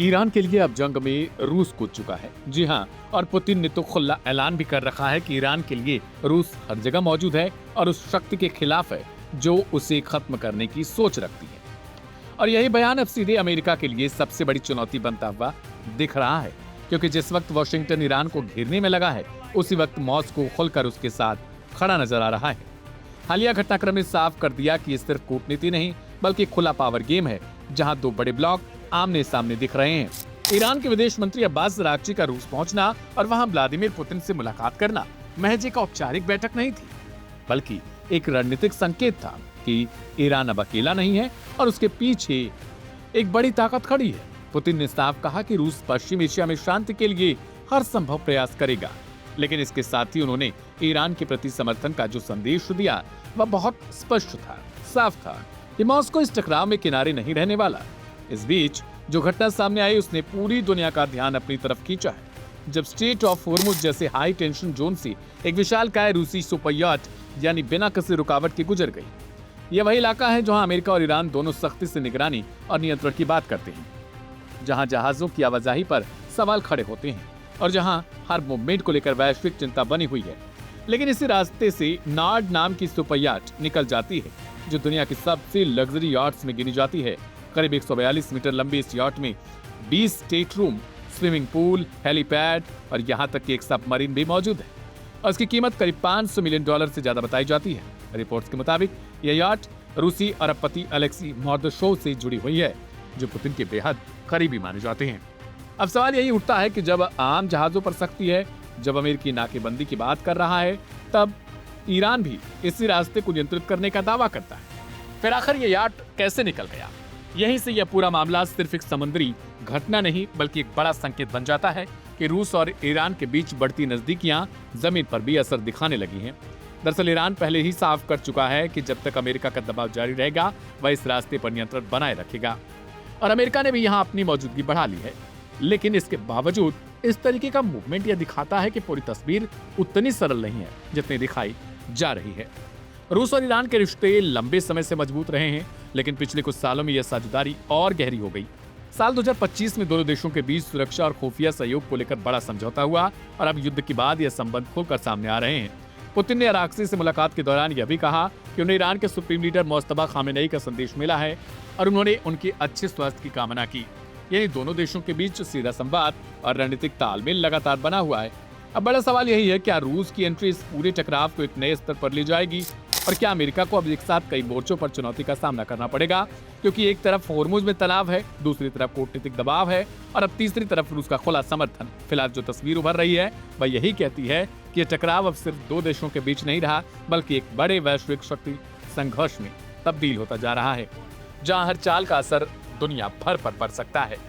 Iran के लिए अब जंग में रूस कूद चुका है। जी हाँ, और पुतिन ने तो खुला ऐलान भी कर रखा है कि ईरान के लिए रूस हर जगह मौजूद है और उस शक्ति के खिलाफ है जो उसे खत्म करने की सोच रखती है। और यही बयान अब सीधे अमेरिका के लिए सबसे बड़ी चुनौती बनता हुआ दिख रहा है, क्योंकि जिस वक्त वॉशिंगटन ईरान को घेरने में लगा है, उसी वक्त मॉस्को खुलकर उसके साथ खड़ा नजर आ रहा है। हालिया घटनाक्रम ने साफ कर दिया कि ये सिर्फ कूटनीति नहीं बल्कि खुला पावर गेम है, जहां दो बड़े ब्लॉक आमने सामने दिख रहे हैं। ईरान के विदेश मंत्री अब्बास अरागची का रूस पहुंचना और वहां व्लादिमीर पुतिन से मुलाकात करना महज एक औपचारिक बैठक नहीं थी, बल्कि एक रणनीतिक संकेत था कि ईरान अब अकेला नहीं है और उसके पीछे एक बड़ी ताकत खड़ी है। पुतिन ने साफ कहा कि रूस पश्चिम एशिया में शांति के लिए हर संभव प्रयास करेगा, लेकिन इसके साथ ही उन्होंने ईरान के प्रति समर्थन का जो संदेश दिया वह बहुत स्पष्ट था, साफ था कि मॉस्को इस टकराव में किनारे नहीं रहने वाला। इस बीच जो घटना सामने आई उसने पूरी दुनिया का ध्यान अपनी तरफ खींचा है, जब स्ट्रेट ऑफ होर्मुज जैसे हाई टेंशन जोन से एक विशालकाय रूसी सुपरयाट यानी बिना किसी रुकावट के गुजर गई। यह वही इलाका है जहां अमेरिका और ईरान दोनों सख्ती से निगरानी और नियंत्रण की बात करते हैं, जहां जहाजों की आवाजाही पर सवाल खड़े होते हैं और जहां हर मूवमेंट को लेकर वैश्विक चिंता बनी हुई है। लेकिन इसी रास्ते से नार्ड नाम की सुपरयाट निकल जाती है, जो दुनिया की सबसे लग्जरी याट्स में गिनी जाती है। करीब 142 मीटर लंबी इस याट में 20 state room, swimming pool, helipad और यहाँ तक कि एक सबमरीन भी मौजूद है। और इसकी कीमत करीब $500 मिलियन से ज्यादा बताई जाती है। रिपोर्ट्स के मुताबिक यह याट रूसी अरबपति अलेक्सी मॉर्दशोव से जुड़ी हुई है, जो पुतिन के बेहद करीबी माने जाते हैं। अब सवाल यही उठता है कि जब आम जहाजों पर सख्ती है, जब अमेरिकी नाकेबंदी की बात कर रहा है, तब ईरान भी इसी रास्ते को नियंत्रित करने का दावा करता है। फिर आखिर ये याट कैसे निकल गया? यहीं से यह पूरा मामला सिर्फ एक समुद्री घटना नहीं बल्कि एक बड़ा संकेत बन जाता है कि रूस और ईरान के बीच बढ़ती नजदीकियां जमीन पर भी असर दिखाने लगी हैं। दरअसल ईरान पहले ही साफ कर चुका है कि जब तक अमेरिका का दबाव जारी रहेगा वह इस रास्ते पर नियंत्रण बनाए रखेगा, और अमेरिका ने भी यहाँ अपनी मौजूदगी बढ़ा ली है। लेकिन इसके बावजूद इस तरीके का मूवमेंट यह दिखाता है कि पूरी तस्वीर उतनी सरल नहीं है जितनी दिखाई जा रही है। रूस और ईरान के रिश्ते लंबे समय से मजबूत रहे हैं, लेकिन पिछले कुछ सालों में यह साझेदारी और गहरी हो गई। साल 2025 में दोनों देशों के बीच सुरक्षा और खुफिया सहयोग को लेकर बड़ा समझौता हुआ और अब युद्ध के बाद यह संबंध खुलकर सामने आ रहे हैं। पुतिन ने अरागची से मुलाकात के दौरान यह भी कहा कि उन्हें ईरान के सुप्रीम लीडर मुस्तफा खामेनेई का संदेश मिला है और उन्होंने उनके अच्छे स्वास्थ्य की कामना की। यानी दोनों देशों के बीच सीधा संवाद और रणनीतिक तालमेल लगातार बना हुआ है। अब बड़ा सवाल यही है, क्या रूस की एंट्री इस पूरे टकराव को एक नए स्तर पर ले जाएगी, और क्या अमेरिका को अब एक साथ कई मोर्चों पर चुनौती का सामना करना पड़ेगा? क्योंकि एक तरफ होर्मुज में तनाव है, दूसरी तरफ कूटनीतिक दबाव है और अब तीसरी तरफ रूस का खुला समर्थन। फिलहाल जो तस्वीर उभर रही है वह यही कहती है कि यह टकराव अब सिर्फ दो देशों के बीच नहीं रहा, बल्कि एक बड़े वैश्विक शक्ति संघर्ष में तब्दील होता जा रहा है, जहां हर चाल का असर दुनिया भर पर पड़ सकता है।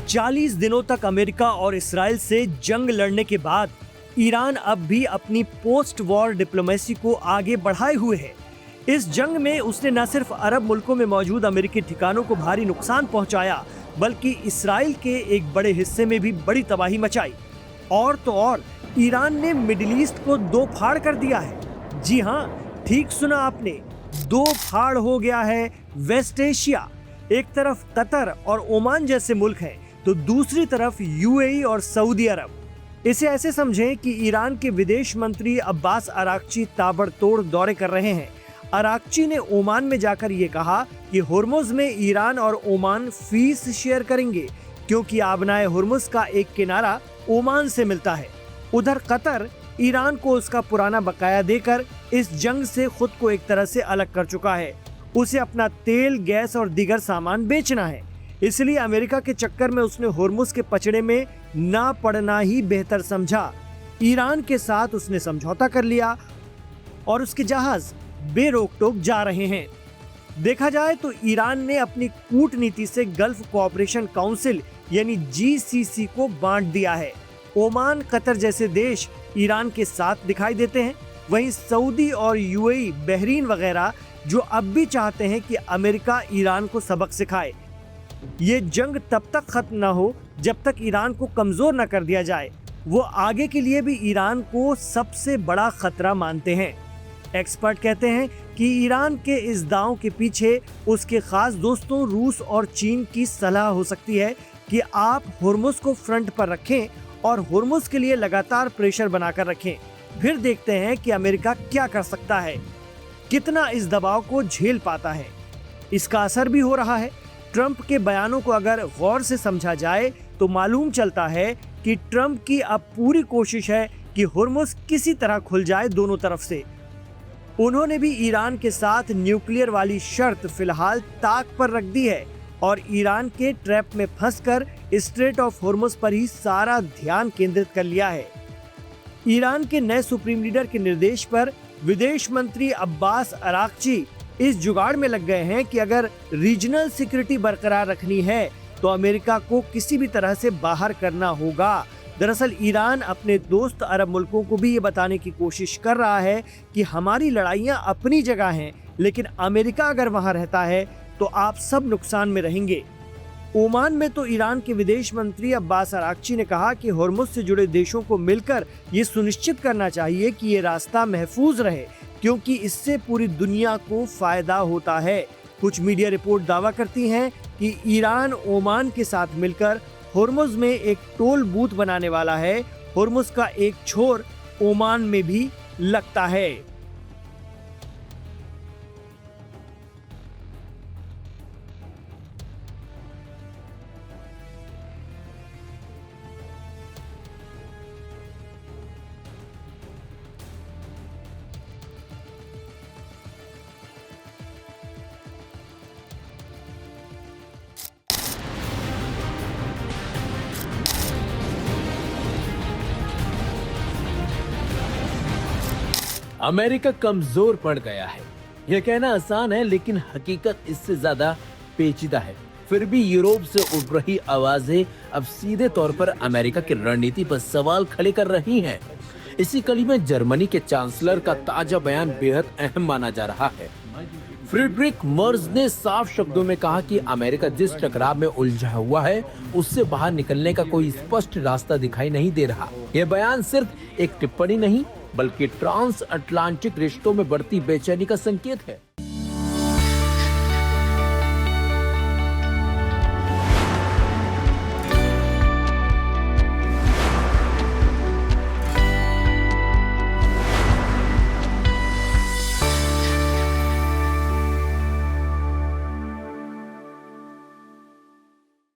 चालीस दिनों तक अमेरिका और इसराइल से जंग लड़ने के बाद ईरान अब भी अपनी पोस्ट वॉर डिप्लोमेसी को आगे बढ़ाए हुए है। इस जंग में उसने न सिर्फ अरब मुल्कों में मौजूद अमेरिकी ठिकानों को भारी नुकसान पहुंचाया, बल्कि इसराइल के एक बड़े हिस्से में भी बड़ी तबाही मचाई। और तो और ईरान ने मिडिल ईस्ट को दो फाड़ कर दिया है। जी हाँ, ठीक सुना आपने, दो फाड़ हो गया है वेस्ट एशिया। एक तरफ कतर और ओमान जैसे मुल्क हैं, तो दूसरी तरफ यूएई और सऊदी अरब। इसे ऐसे समझें कि ईरान के विदेश मंत्री अब्बास अरागची ताबड़तोड़ दौरे कर रहे हैं। अरागची ने ओमान में जाकर ये कहा कि हुर्मुज में ईरान और ओमान फीस शेयर करेंगे, क्योंकि आबनाए हुर्मुज का एक किनारा ओमान से मिलता है। उधर कतर ईरान को उसका पुराना बकाया देकर इस जंग से खुद को एक तरह से अलग कर चुका है। उसे अपना तेल, गैस और दीगर सामान बेचना है, इसलिए अमेरिका के चक्कर में उसने हुर्मुज के पचड़े में ना पड़ना ही बेहतर समझा। ईरान के साथ उसने समझौता कर लिया और उसके जहाज बेरोक टोक जा रहे हैं। देखा जाए तो ईरान ने अपनी कूटनीति से गल्फ कोऑपरेशन काउंसिल यानी जीसीसी को बांट दिया है। ओमान, कतर जैसे देश ईरान के साथ दिखाई देते हैं। वहीं सऊदी और यूएई, बहरीन वगैरह जो अब भी चाहते हैं कि अमेरिका ईरान को सबक सिखाए। ये जंग तब तक खत्म न हो जब तक ईरान को कमजोर न कर दिया जाए। वो आगे के लिए भी ईरान को सबसे बड़ा खतरा मानते हैं। एक्सपर्ट कहते हैं कि ईरान के इस दांव के पीछे उसके खास दोस्तों रूस और चीन की सलाह हो सकती है कि आप हुर्मुज को फ्रंट पर रखें और हुर्मुज के लिए लगातार प्रेशर बनाकर रखें। फिर देखते हैं कि अमेरिका क्या कर सकता है, कितना इस दबाव को झेल पाता है। इसका असर भी हो रहा है। ट्रंप के बयानों को अगर गौर से समझा जाए तो मालूम चलता है कि ट्रंप की अब पूरी कोशिश है कि हुर्मुज किसी तरह खुल जाए दोनों तरफ से। उन्होंने भी ईरान के साथ न्यूक्लियर वाली शर्त फिलहाल ताक पर रख दी है और ईरान के ट्रैप में फंसकर स्ट्रेट ऑफ हुर्मुज पर ही सारा ध्यान केंद्रित कर लिया है। ईरान के नए सुप्रीम लीडर के निर्देश पर विदेश मंत्री अब्बास अराक्ची इस जुगाड़ में लग गए हैं कि अगर रीजनल सिक्योरिटी बरकरार रखनी है तो अमेरिका को किसी भी तरह से बाहर करना होगा। दरअसल ईरान अपने दोस्त अरब मुल्कों को भी ये बताने की कोशिश कर रहा है कि हमारी लड़ाइयाँ अपनी जगह हैं, लेकिन अमेरिका अगर वहाँ रहता है तो आप सब नुकसान में रहेंगे। ओमान में तो ईरान के विदेश मंत्री अब्बास अराक्ची ने कहा कि हुर्मुज से जुड़े देशों को मिलकर ये सुनिश्चित करना चाहिए कि ये रास्ता महफूज रहे, क्योंकि इससे पूरी दुनिया को फायदा होता है। कुछ मीडिया रिपोर्ट दावा करती हैं कि ईरान ओमान के साथ मिलकर हुर्मुज में एक टोल बूथ बनाने वाला है। हुर्मुज का एक छोर ओमान में भी लगता है। अमेरिका कमजोर पड़ गया है, यह कहना आसान है, लेकिन हकीकत इससे ज्यादा पेचीदा है। फिर भी यूरोप से उठ रही आवाजें अब सीधे तौर पर अमेरिका की रणनीति पर सवाल खड़े कर रही हैं। इसी कड़ी में जर्मनी के चांसलर का ताजा बयान बेहद अहम माना जा रहा है। फ्रीडरिक मर्ज ने साफ शब्दों में कहा कि अमेरिका जिस टकराव में उलझा हुआ है उससे बाहर निकलने का कोई स्पष्ट रास्ता दिखाई नहीं दे रहा। यह बयान सिर्फ एक टिप्पणी नहीं बल्कि ट्रांस अटलांटिक रिश्तों में बढ़ती बेचैनी का संकेत है।